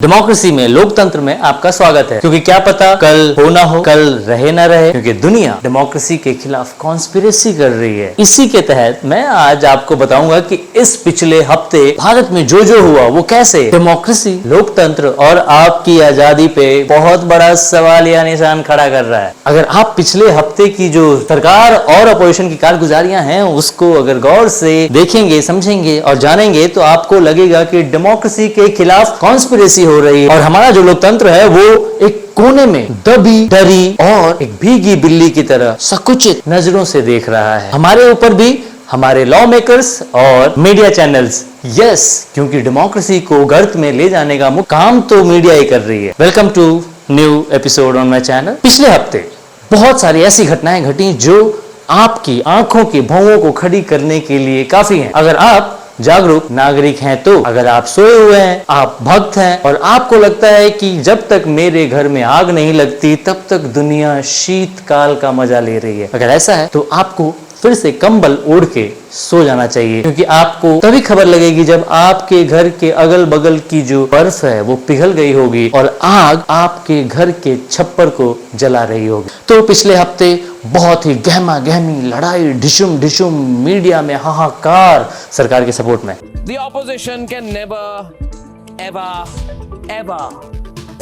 Democracy में, लोकतंत्र में आपका स्वागत है। क्योंकि क्या पता कल हो ना हो, कल रहे ना रहे, क्योंकि दुनिया डेमोक्रेसी के खिलाफ कॉन्स्पिरेसी कर रही है। इसी के तहत मैं आज आपको बताऊंगा कि इस पिछले हफ्ते भारत में जो जो हुआ वो कैसे डेमोक्रेसी, लोकतंत्र और आपकी आजादी पे बहुत बड़ा सवाल या निशान खड़ा कर रहा है। अगर आप पिछले हफ्ते की जो सरकार और अपोजिशन की कारगुजारियां हैं उसको अगर गौर से देखेंगे, समझेंगे और जानेंगे तो आपको लगेगा कि डेमोक्रेसी के खिलाफ कॉन्स्पिरेसी हो रही है और हमारा जो लोकतंत्र है वो एक कोने में दबी, डरी और एक भीगी बिल्ली की तरह सकुचित नजरों से देख रहा है। हमारे ऊपर भी हमारे लॉ मेकर्स और मीडिया चैनल्स, यस, क्योंकि डेमोक्रेसी को गर्त में ले जाने का मुख्य काम तो मीडिया ही कर रही है। Welcome to new episode on my channel. पिछले हफ्ते बहुत सारी ऐसी घटनाएं घटी जो आपकी आंखों की भौहों को खड़ी करने के लिए काफी हैं। अगर आप जागरूक नागरिक हैं तो, अगर आप सोए हुए हैं, आप भक्त हैं और आपको लगता है कि जब तक मेरे घर में आग नहीं लगती तब तक दुनिया शीतकाल का मजा ले रही है, अगर ऐसा है तो आपको फिर से कंबल ओढ़ के सो जाना चाहिए। क्योंकि आपको तभी खबर लगेगी जब आपके घर के अगल बगल की जो बर्फ है वो पिघल गई होगी और आग आपके घर के छप्पर को जला रही होगी। तो पिछले हफ्ते बहुत ही गहमा गहमी लड़ाई, ढिशुम ढिशुम, मीडिया में हाहाकार सरकार के सपोर्ट में। The opposition can never, ever, ever,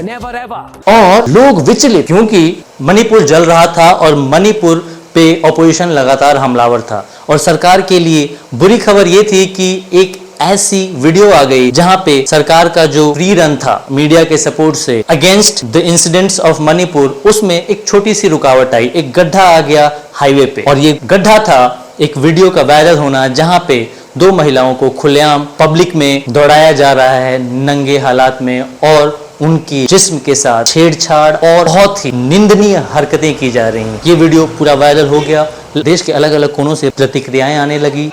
never ever. और लोग विचलित, क्योंकि मणिपुर जल रहा था और मणिपुर पे ऑपोजिशन लगातार हमलावर था और सरकार के लिए बुरी खबर ये थी कि एक ऐसी वीडियो आ गई जहां पे सरकार का जो फ्री रन था मीडिया के सपोर्ट से against the incidents of Manipur, उसमें एक छोटी सी रुकावट आई, एक गड्ढा आ गया हाईवे पे और ये गड्ढा था एक वीडियो का वायरल होना जहां पे दो महिलाओं को खुलेआम पब्लिक में दौड़ाया जा रहा है नंगे हालात में और उनकी जिस्म के साथ छेड़छाड़ और बहुत ही निंदनीय हरकतें की जा रही हैं। ये वीडियो पूरा वायरल हो गया, देश के अलग अलग कोनों से प्रतिक्रियाएं आने लगी,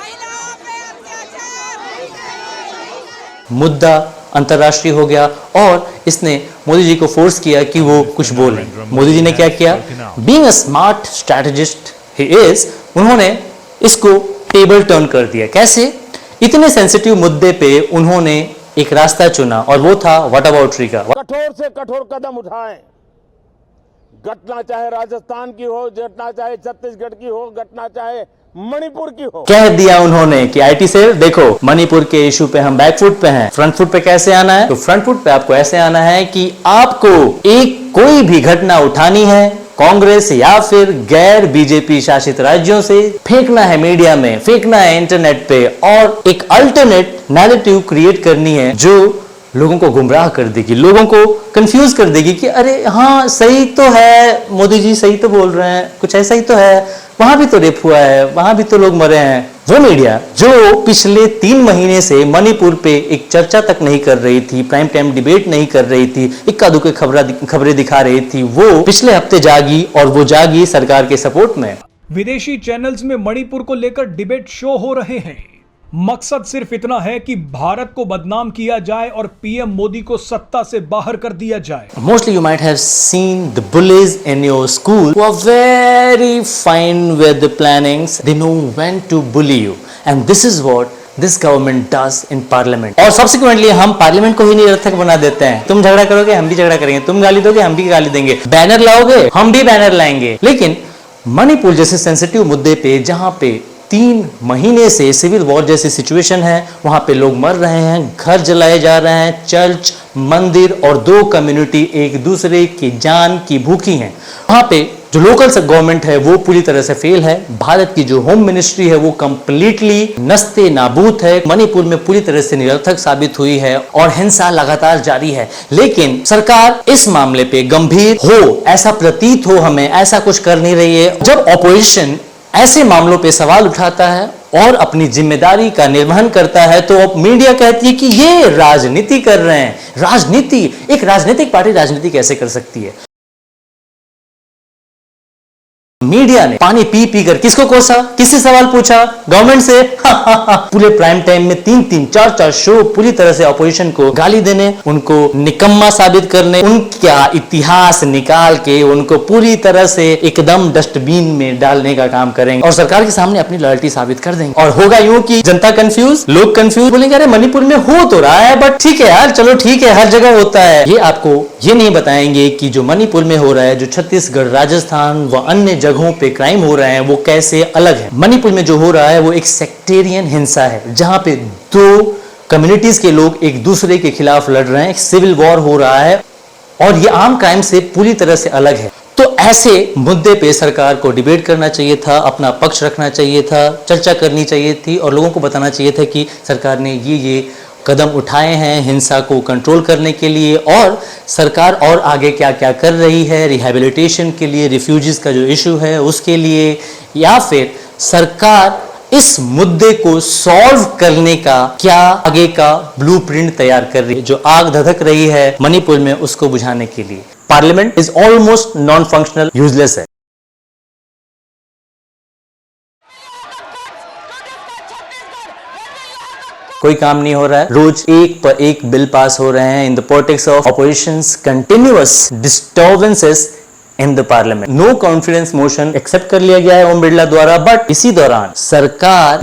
मुद्दा अंतर्राष्ट्रीय हो गया और इसने मोदी जी को फोर्स किया कि वो कुछ बोलें। मोदी जी ने क्या किया? Being a smart strategist he is, उन्होंने इसको टेबल टर्न कर दिया। कैसे? इतने सेंसिटिव मुद्दे पे उन्होंने एक रास्ता चुना और वो था व्हाट अबाउट ट्री का। कठोर से कठोर कदम उठाएं, घटना चाहे राजस्थान की हो, घटना चाहे छत्तीसगढ़ की हो, घटना चाहे मणिपुर की हो। कह दिया उन्होंने कि आईटी सेल, देखो मणिपुर के इशू पे हम बैक फुट पे हैं, फ्रंट फुट पे कैसे आना है? तो फ्रंट फुट पे आपको ऐसे आना है कि आपको एक कोई भी घटना उठानी है कांग्रेस या फिर गैर बीजेपी शासित राज्यों से, फेंकना है मीडिया में, फेंकना है इंटरनेट पे और एक अल्टरनेट नैरेटिव क्रिएट करनी है जो लोगों को गुमराह कर देगी, लोगों को कंफ्यूज कर देगी कि अरे हाँ सही तो है, मोदी जी सही तो बोल रहे हैं, कुछ ऐसा ही तो है, वहां भी तो रेप हुआ है, वहां भी तो लोग मरे हैं। वो मीडिया जो पिछले 3 महीने से मणिपुर पे एक चर्चा तक नहीं कर रही थी, प्राइम टाइम डिबेट नहीं कर रही थी, इक्का दुक्के खबरें दिखा रही थी, वो पिछले हफ्ते जागी और वो जागी सरकार के सपोर्ट में। विदेशी चैनल्स में मणिपुर को लेकर डिबेट शो हो रहे हैं। मकसद सिर्फ इतना है कि भारत को बदनाम किया जाए और पीएम मोदी को सत्ता से बाहर कर दिया जाए। Mostly you might have seen the bullies in your school who are very fine with the plannings. They know when to bully you, and this is what this government does in parliament. और subsequently हम parliament को ही निरर्थक बना देते हैं। तुम झगड़ा करोगे हम भी झगड़ा करेंगे, तुम गाली दोगे हम भी गाली देंगे, बैनर लाओगे हम भी बैनर लाएंगे। लेकिन मणिपुर जैसे सेंसिटिव मुद्दे पे जहां पे 3 महीने से सिविल वॉर जैसी सिचुएशन है, वहां पे लोग मर रहे हैं, घर जलाए जा रहे हैं, चर्च, मंदिर और 2 कम्युनिटी एक दूसरे की जान की भूखी हैं। वहां पे जो लोकल गवर्नमेंट है वो पूरी तरह से फेल है, भारत की जो होम मिनिस्ट्री है वो कंप्लीटली नस्ते नाबूद है, मणिपुर में पूरी तरह से निरर्थक साबित हुई है और हिंसा लगातार जारी है। लेकिन सरकार इस मामले पे गंभीर हो, ऐसा प्रतीत हो हमें, ऐसा कुछ कर नहीं रही है। जब ऑपोजिशन ऐसे मामलों पे सवाल उठाता है और अपनी जिम्मेदारी का निर्वहन करता है तो अब मीडिया कहती है कि ये राजनीति कर रहे हैं। राजनीति, एक राजनीतिक पार्टी राजनीति कैसे कर सकती है? मीडिया ने पानी पी पी कर किसको कोसा, किससे सवाल पूछा, गवर्नमेंट से। पूरे प्राइम टाइम में 3-3, 4-4 शो पूरी तरह से ऑपोजिशन को गाली देने, उनको निकम्मा साबित करने, उनका इतिहास निकाल के उनको पूरी तरह से एकदम डस्टबिन में डालने का काम करेंगे और सरकार के सामने अपनी लॉयल्टी साबित कर देंगे। और होगा यूं कि जनता कंफ्यूज, लोग कंफ्यूज, बोलेंगे अरे मणिपुर में हो तो रहा है बट ठीक है यार, चलो ठीक है, हर जगह होता है। ये आपको ये नहीं बताएंगे कि जो मणिपुर में हो रहा है, जो छत्तीसगढ़, राजस्थान व अन्य जगहों पे क्राइम हो रहे हैं वो कैसे अलग है। मणिपुर में जो हो रहा है वो एक सेक्टेरियन हिंसा है, जहां पे दो कम्युनिटीज के लोग एक दूसरे के खिलाफ लड़ रहे हैं, एक सिविल वॉर हो रहा है और ये आम क्राइम से पूरी तरह से अलग है। तो ऐसे मुद्दे पे सरकार को डिबेट करना चाहिए था, अपना पक्ष रखना चाहिए था, चर्चा करनी चाहिए थी और लोगों को बताना चाहिए था कि सरकार ने ये कदम उठाए हैं हिंसा को कंट्रोल करने के लिए और सरकार और आगे क्या क्या कर रही है रिहैबिलिटेशन के लिए, रिफ्यूजीज का जो इशू है उसके लिए, या फिर सरकार इस मुद्दे को सॉल्व करने का क्या आगे का ब्लूप्रिंट तैयार कर रही है। जो आग धधक रही है मणिपुर में उसको बुझाने के लिए parliament is almost non functional, useless है। कोई काम नहीं हो रहा है, रोज एक पर एक बिल पास हो रहे हैं in the politics of oppositions continuous disturbances in the parliament. No confidence motion accept कर लिया गया है ओम बिरला द्वारा, बट इसी दौरान सरकार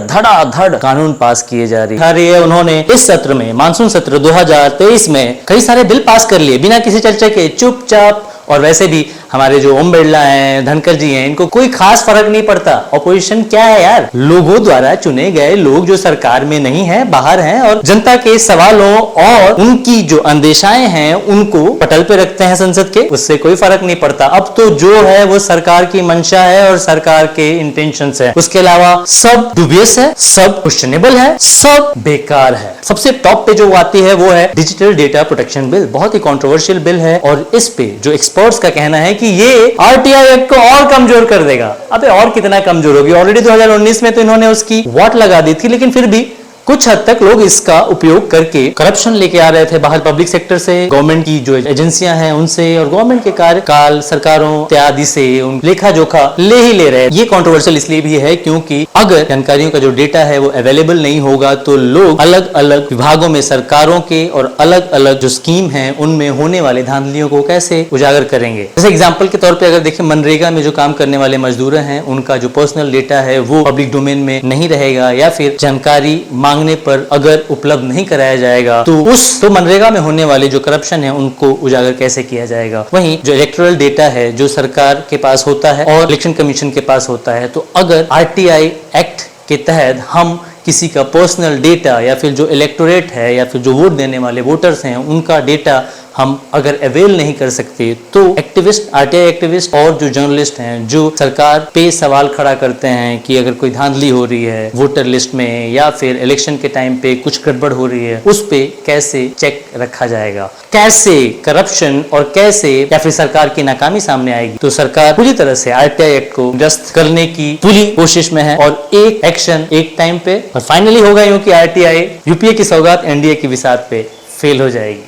धड़ाधड़ कानून पास किए जा रही है। उन्होंने इस सत्र में, मानसून सत्र 2023 में कई सारे बिल पास कर लिए बिना किसी चर्चा के, चुपचाप। और वैसे भी हमारे जो ओम बिरला हैं, धनखड़ जी हैं, इनको कोई खास फर्क नहीं पड़ता। ऑपोजिशन क्या है यार, लोगों द्वारा चुने गए लोग जो सरकार में नहीं है, बाहर हैं और जनता के सवालों और उनकी जो अंदेशाएं हैं उनको पटल पे रखते हैं संसद के, उससे कोई फर्क नहीं पड़ता। अब तो जो है वो सरकार की मंशा है और सरकार के इंटेंशंस है, उसके अलावा सब डुबियस है, सब क्वेश्चनेबल है, सब बेकार है। सबसे टॉप पे जो आती है वो है डिजिटल डेटा प्रोटेक्शन बिल, बहुत ही कंट्रोवर्शियल बिल है और इस पे जो एक्सपर्ट्स का कहना है कि ये आरटीआई एक्ट को और कमजोर कर देगा। अबे और कितना कमजोर होगी, ऑलरेडी 2019 में तो इन्होंने उसकी वॉट लगा दी थी, लेकिन फिर भी कुछ हद तक लोग इसका उपयोग करके करप्शन लेके आ रहे थे बाहर पब्लिक सेक्टर से, गवर्नमेंट की जो एजेंसियां हैं उनसे और गवर्नमेंट के कार्यकाल सरकारों इत्यादि से उन लेखा जोखा ले ही ले रहे हैं। ये कंट्रोवर्शियल इसलिए भी है क्योंकि अगर जानकारियों का जो डेटा है वो अवेलेबल नहीं होगा तो लोग अलग अलग विभागों में सरकारों के और अलग अलग जो स्कीम है उनमें होने वाले धांधलियों को कैसे उजागर करेंगे। जैसे एग्जाम्पल के तौर पर अगर देखें, मनरेगा में जो काम करने वाले मजदूर हैं उनका जो पर्सनल डेटा है वो पब्लिक डोमेन में नहीं रहेगा, या फिर जानकारी मांगने पर अगर उपलब्ध नहीं कराया जाएगा तो मनरेगा में होने वाले जो करप्शन है उनको उजागर कैसे किया जाएगा। वहीं जो इलेक्टोरल डेटा है जो सरकार के पास होता है और इलेक्शन कमीशन के पास होता है, तो अगर आरटीआई एक्ट के तहत हम किसी का पर्सनल डेटा या फिर जो इलेक्टोरेट है या फिर जो वोट देने वाले वोटर्स हैं उनका डेटा हम अगर अवेल नहीं कर सकते तो एक्टिविस्ट, आरटीआई एक्टिविस्ट और जो जर्नलिस्ट हैं जो सरकार पे सवाल खड़ा करते हैं कि अगर कोई धांधली हो रही है वोटर लिस्ट में या फिर इलेक्शन के टाइम पे कुछ गड़बड़ हो रही है, उस पे कैसे चेक रखा जाएगा, कैसे करप्शन और कैसे या फिर सरकार की नाकामी सामने आएगी। तो सरकार पूरी तरह से आरटीआई एक्ट को निरस्त करने की पूरी कोशिश में है और एक एक्शन एक टाइम पे और फाइनली होगा यूं कि आरटीआई यूपीए की सौगात एनडीए की विसात पे फेल हो जाएगी।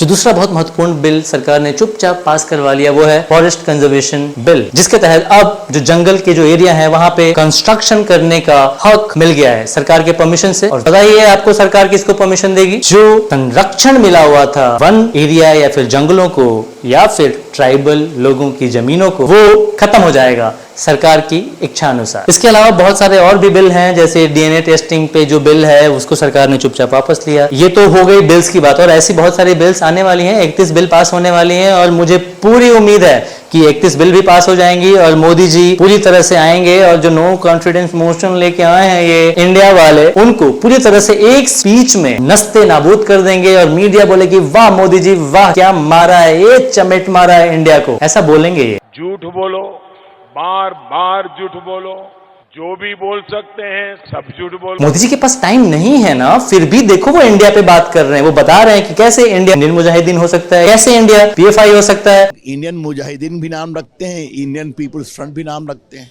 जो दूसरा बहुत महत्वपूर्ण बिल सरकार ने चुपचाप पास करवा लिया वो है फॉरेस्ट कंजर्वेशन बिल, जिसके तहत अब जो जंगल के जो एरिया है वहां पे कंस्ट्रक्शन करने का हक मिल गया है सरकार के परमिशन से। और बताइए आपको सरकार किसको परमिशन देगी? जो संरक्षण मिला हुआ था वन एरिया या फिर जंगलों को या फिर ट्राइबल लोगों की जमीनों को, वो खत्म हो जाएगा सरकार की इच्छा अनुसार। इसके अलावा बहुत सारे और भी बिल हैं, जैसे डीएनए टेस्टिंग पे जो बिल है उसको सरकार ने चुपचाप वापस लिया। ये तो हो गई बिल्स की बात और ऐसी बहुत सारी बिल्स आने वाली हैं, 31 बिल पास होने वाली हैं और मुझे पूरी उम्मीद है कि 31 बिल भी पास हो जाएंगी और मोदी जी पूरी तरह से आएंगे और जो नो कॉन्फिडेंस मोशन लेके आए हैं ये इंडिया वाले, उनको पूरी तरह से एक स्पीच में नस्ते नाबूद कर देंगे और मीडिया बोलेगी वाह मोदी जी वाह, क्या मारा है, ये चमेट मारा है इंडिया को, ऐसा बोलेंगे ये। झूठ बोलो, बार बार झूठ बोलो, जो भी बोल सकते हैं सब झूठ बोलो। मोदी जी के पास टाइम नहीं है ना, फिर भी देखो वो इंडिया पे बात कर रहे हैं, वो बता रहे हैं कि कैसे इंडिया इंडियन मुजाहिदीन हो सकता है, कैसे इंडिया पीएफआई हो सकता है। इंडियन मुजाहिदीन भी नाम रखते हैं, इंडियन पीपुल्स फ्रंट भी नाम रखते हैं,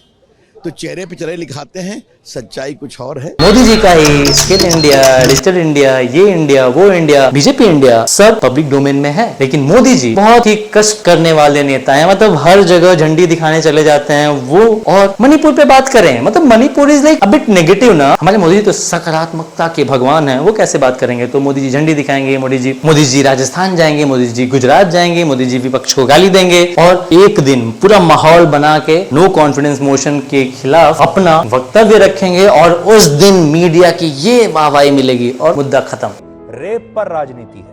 तो चेहरे पे चेहरे लिखाते हैं, सच्चाई कुछ और है। मोदी जी का ही स्किल इंडिया, डिजिटल इंडिया, ये इंडिया, वो इंडिया, बीजेपी इंडिया, सब पब्लिक डोमेन में है। लेकिन मोदी जी बहुत ही कष्ट करने वाले नेता हैं, मतलब हर जगह झंडी दिखाने चले जाते हैं वो। और मणिपुर पे बात करें, मतलब Manipur is like a bit negative ना। हमारे मोदी जी तो सकारात्मकता के भगवान हैं, वो कैसे बात करेंगे? तो मोदी जी झंडी दिखाएंगे, मोदी जी राजस्थान जाएंगे, मोदी जी गुजरात जाएंगे, मोदी जी विपक्ष को गाली देंगे और एक दिन पूरा माहौल बना के नो कॉन्फिडेंस मोशन के खिलाफ अपना वक्तव्य रखेंगे और उस दिन मीडिया की ये वाहवाही मिलेगी और मुद्दा खत्म। रेप पर राजनीति है।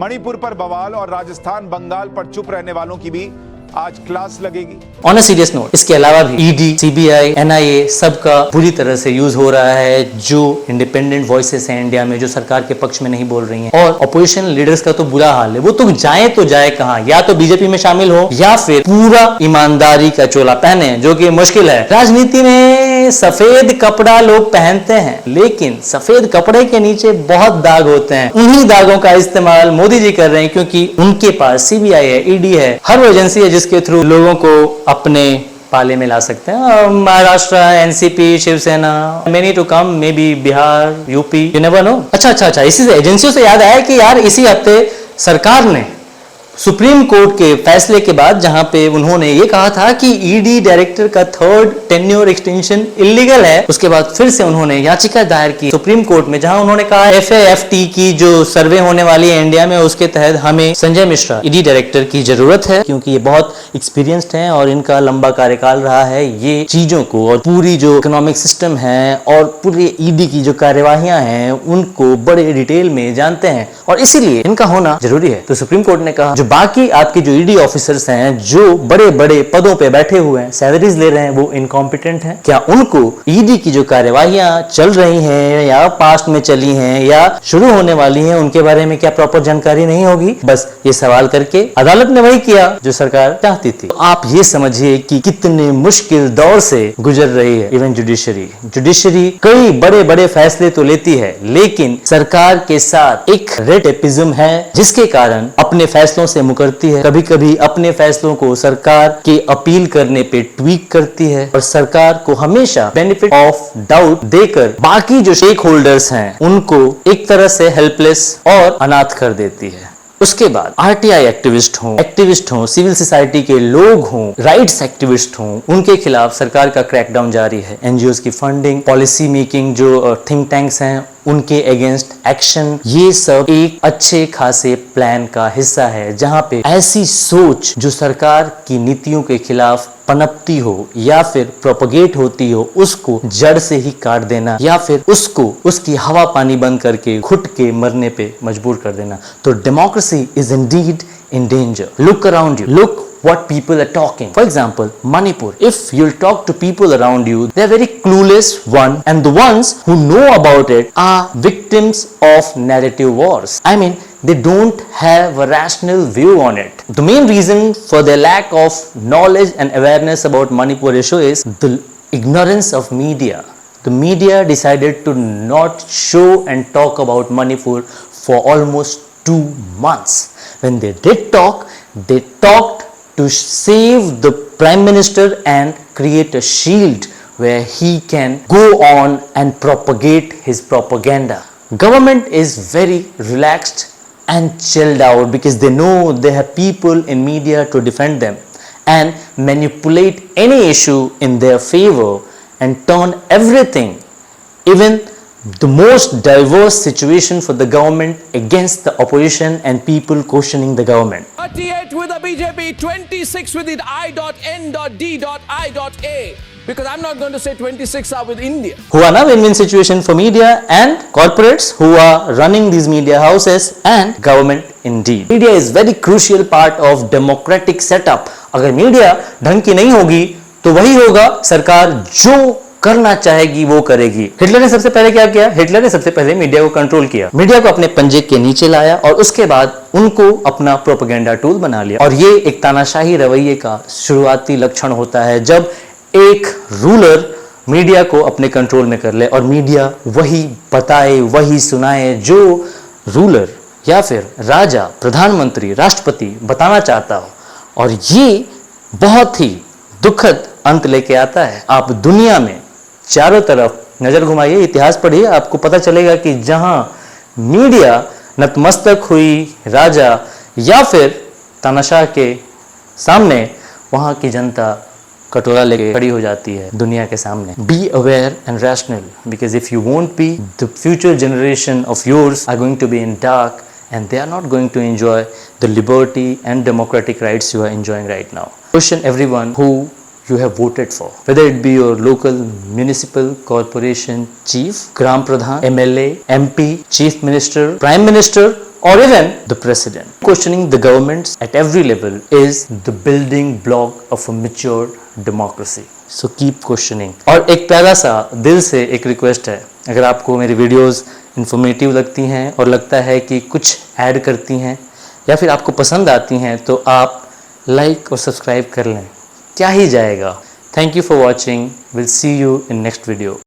मणिपुर पर बवाल और राजस्थान बंगाल पर चुप रहने वालों की भी आज क्लास लगेगी। ऑन अ सीरियस नोट, इसके अलावा भी ईडी, सीबीआई, एनआईए सबका पूरी तरह से यूज हो रहा है। जो इंडिपेंडेंट वॉइसेस हैं इंडिया में, जो सरकार के पक्ष में नहीं बोल रही हैं, और ऑपोजिशन लीडर्स का तो बुरा हाल है। वो तो जाए कहां, या तो बीजेपी में शामिल हो या फिर पूरा ईमानदारी का चोला पहने, जो कि मुश्किल है। राजनीति में सफेद कपड़ा लोग पहनते हैं, लेकिन सफेद कपड़े के नीचे बहुत दाग होते हैं। उन्हीं दागों का इस्तेमाल मोदी जी कर रहे हैं, क्योंकि उनके पास सीबीआई है, ईडी है, हर वो एजेंसी है जिसके थ्रू लोगों को अपने पाले में ला सकते हैं। Maharashtra, NCP, Shiv Sena, many to come, maybe Bihar, UP, you never know. अच्छा, इसी से एजेंसियों से याद आया कि यार इसी हफ्ते सरकार ने सुप्रीम कोर्ट के फैसले के बाद, जहां पे उन्होंने ये कहा था कि ईडी डायरेक्टर का 3rd टेन्योर एक्सटेंशन इलीगल है, उसके बाद फिर से उन्होंने याचिका दायर की सुप्रीम कोर्ट में, जहां उन्होंने कहा FAFT की जो सर्वे होने वाली है इंडिया में, उसके तहत हमें संजय मिश्रा ईडी डायरेक्टर की जरूरत है, क्योंकि ये बहुत एक्सपीरियंस्ड हैं और इनका लंबा कार्यकाल रहा है। ये चीजों को और पूरी जो इकोनॉमिक सिस्टम है और पूरी ईडी की जो कार्यवाहियां हैं उनको बड़े डिटेल में जानते हैं और इसीलिए इनका होना जरूरी है। तो सुप्रीम कोर्ट ने कहा बाकी आपके जो ईडी ऑफिसर्स हैं, जो बड़े बड़े पदों पे बैठे हुए हैं, सैलरीज ले रहे हैं, वो इनकॉम्पिटेंट हैं। क्या उनको ईडी की जो कार्यवाहियां चल रही हैं या पास्ट में चली हैं या शुरू होने वाली हैं, उनके बारे में क्या प्रॉपर जानकारी नहीं होगी? बस ये सवाल करके अदालत ने वही किया जो सरकार चाहती थी। तो आप ये समझिए कि कितने मुश्किल दौर से गुजर रही है इवन जुडिशरी कई बड़े बड़े फैसले तो लेती है, लेकिन सरकार के साथ एक रेड टेपिज्म है, जिसके कारण अपने फैसलों से मुकरती है। कभी कभी अपने फैसलों को सरकार के अपील करने पे ट्वीक करती है और सरकार को हमेशा बेनिफिट ऑफ डाउट देकर बाकी जो स्टेक होल्डर्स हैं उनको एक तरह से हेल्पलेस और अनाथ कर देती है। उसके बाद आरटीआई एक्टिविस्ट हों, सिविल सोसाइटी के लोग हों, राइट्स एक्टिविस्ट हों, उनके खिलाफ सरकार का क्रैकडाउन जारी है। एनजीओस की फंडिंग, पॉलिसी मेकिंग, जो थिंक टैंक्स हैं उनके अगेंस्ट एक्शन, ये सब एक अच्छे खासे प्लान का हिस्सा है, जहां पे ऐसी सोच जो सरकार की नीतियों के खिलाफ पनपती हो या फिर प्रोपगेट होती हो, उसको जड़ से ही काट देना या फिर उसको उसकी हवा पानी बंद करके घुट के मरने पे मजबूर कर देना। तो democracy is Indeed in danger. Look around you, look what people are talking. For example, Manipur. If you'll talk to people around you, they're very clueless, and the ones who know about it are victims of narrative wars. I mean, they don't have a rational view on it. The main reason for their lack of knowledge and awareness about Manipur issue is the ignorance of media. The media decided to not show and talk about Manipur for almost 2 months. When they did talk, they talked to save the Prime Minister and create a shield where he can go on and propagate his propaganda. Government is very relaxed and chilled out because they know they have people in media to defend them and manipulate any issue in their favor and turn everything, even the most diverse situation for the government, against the opposition and people questioning the government. 38 with the BJP, 26 with the I.N.D.I.A. Because I'm not going to say 26 are with India. Who are now win-win situation for media and corporates who are running these media houses and government indeed. Media is very crucial part of democratic setup. अगर media ढंग की नहीं होगी तो वही होगा, सरकार जो करना चाहेगी वो करेगी। हिटलर ने सबसे पहले क्या किया? हिटलर ने सबसे पहले मीडिया को कंट्रोल किया, मीडिया को अपने पंजे के नीचे लाया और उसके बाद उनको अपना प्रोपेगेंडा टूल बना लिया। और ये एक तानाशाही रवैये का शुरुआती लक्षण होता है, जब एक रूलर मीडिया को अपने कंट्रोल में कर ले और मीडिया वही बताए, वही सुनाए जो रूलर या फिर राजा, प्रधानमंत्री, राष्ट्रपति बताना चाहता हो। और ये बहुत ही दुखद अंत लेके आता है। आप दुनिया में चारों तरफ नजर घुमाइए, इतिहास पढ़िए, आपको पता चलेगा कि जहां मीडिया नतमस्तक हुई राजा या फिर तानाशाह के सामने, वहां की जनता कटोरा लेके खड़ी हो जाती है दुनिया के सामने। Be aware and rational, because if you won't be, the future generation of yours are going to be in dark and they are not going to enjoy the liberty and democratic rights you are enjoying right now. Question everyone who you have voted for, whether it be your local municipal corporation chief, gram pradhan, MLA, MP, chief minister, prime minister, or even the president. Questioning the governments at every level is the building block of a mature democracy. So keep questioning. और एक प्यारा सा दिल से एक request है, अगर आपको मेरी वीडियोस इन्फॉर्मेटिव लगती हैं और लगता है कि कुछ ऐड करती हैं या फिर आपको पसंद आती हैं, तो आप लाइक और सब्सक्राइब कर लें, क्या ही जाएगा। Thank you for watching, will see you in next video.